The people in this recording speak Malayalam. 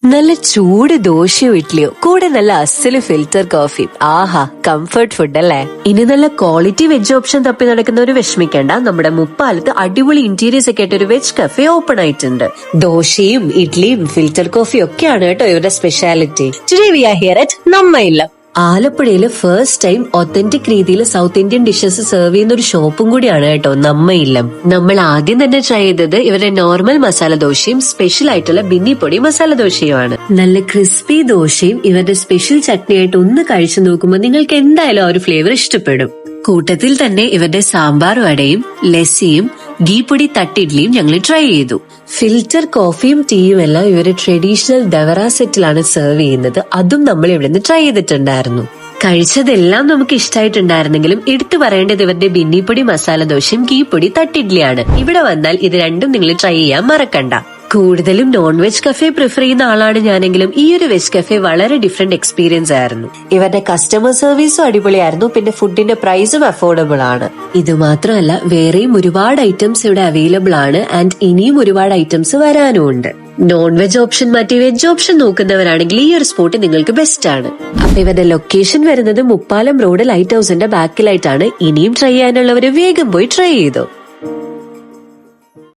നല്ല ചൂട് ദോശയോ ഇഡ്ഡലിയോ കൂടെ നല്ല അസല് ഫിൽറ്റർ കോഫി. ആഹാ, കംഫർട്ട് ഫുഡ് അല്ലേ. ഇനി നല്ല ക്വാളിറ്റി വെജ് ഓപ്ഷൻ തപ്പി നടക്കുന്നവര് വിഷമിക്കേണ്ട. നമ്മുടെ മുപ്പാലത്ത് അടിപൊളി ഇന്റീരിയേഴ്സ് ഒക്കെ ആയിട്ട് ഒരു വെജ് കഫേ ഓപ്പൺ ആയിട്ടുണ്ട്. ദോശയും ഇഡ്ഡലിയും ഫിൽറ്റർ കോഫിയും ഒക്കെയാണ് കേട്ടോ ഇവരുടെ speciality. Today we are here at നമ്മയില്ല. ആലപ്പുഴയില് ഫസ്റ്റ് ടൈം ഒത്തന്റിക് രീതിയിൽ സൗത്ത് ഇന്ത്യൻ ഡിഷസ് സെർവ് ചെയ്യുന്ന ഒരു ഷോപ്പും കൂടിയാണ് കേട്ടോ നമ്മയില്ലം. നമ്മൾ ആദ്യം തന്നെ ട്രൈ ചെയ്തത് ഇവരുടെ നോർമൽ മസാല ദോശയും സ്പെഷ്യൽ ആയിട്ടുള്ള ബിന്നിപ്പൊടി മസാല ദോശയുമാണ്. നല്ല ക്രിസ്പി ദോശയും ഇവരുടെ സ്പെഷ്യൽ ചട്നിയായിട്ട് ഒന്ന് കഴിച്ചു നോക്കുമ്പോൾ നിങ്ങൾക്ക് എന്തായാലും ആ ഒരു ഫ്ലേവർ ഇഷ്ടപ്പെടും. കൂട്ടത്തിൽ തന്നെ ഇവരുടെ സാമ്പാർ വടയും ലസ്സിയും ഗീപ്പൊടി തട്ടിഡ്ലിയും ഞങ്ങൾ ട്രൈ ചെയ്തു. ഫിൽറ്റർ കോഫിയും ടീയും എല്ലാം ഇവര് ട്രഡീഷണൽ ദവറ സെറ്റിലാണ് സെർവ് ചെയ്യുന്നത്. അതും നമ്മൾ ഇവിടുന്ന് ട്രൈ ചെയ്തിട്ടുണ്ടായിരുന്നു. കഴിച്ചതെല്ലാം നമുക്ക് ഇഷ്ടമായിട്ടുണ്ടായിരുന്നെങ്കിലും എടുത്തു പറയേണ്ടത് ഇവരുടെ ബിന്നിപ്പൊടി മസാല ദോശയും ഗീപ്പൊടി തട്ടിഡ്ലിയാണ്. ഇവിടെ വന്നാൽ ഇത് രണ്ടും നിങ്ങൾ ട്രൈ ചെയ്യാൻ മറക്കണ്ട. കൂടുതലും നോൺ വെജ് കഫേ പ്രിഫർ ചെയ്യുന്ന ആളാണ് ഞാനെങ്കിലും ഈ ഒരു വെജ് കഫേ വളരെ ഡിഫറെന്റ് എക്സ്പീരിയൻസ് ആയിരുന്നു. ഇവരുടെ കസ്റ്റമർ സർവീസും അടിപൊളിയായിരുന്നു. പിന്നെ ഫുഡിന്റെ പ്രൈസും അഫോർഡബിൾ ആണ്. ഇത് മാത്രമല്ല വേറെയും ഒരുപാട് ഐറ്റംസ് ഇവിടെ അവൈലബിൾ ആണ്. ആൻഡ് ഇനിയും ഒരുപാട് ഐറ്റംസ് വരാനും ഉണ്ട്. നോൺ വെജ് ഓപ്ഷൻ മാറ്റി വെജ് ഓപ്ഷൻ നോക്കുന്നവരാണെങ്കിൽ ഈ ഒരു സ്പോട്ട് നിങ്ങൾക്ക് ബെസ്റ്റ് ആണ്. അപ്പൊ ഇവരുടെ ലൊക്കേഷൻ വരുന്നത് മുപ്പാലം റോഡ് ലൈറ്റ് ഹൗസിന്റെ ബാക്കിലായിട്ടാണ്. ഇനിയും ട്രൈ ചെയ്യാനുള്ളവര് വേഗം പോയി ട്രൈ ചെയ്തോ.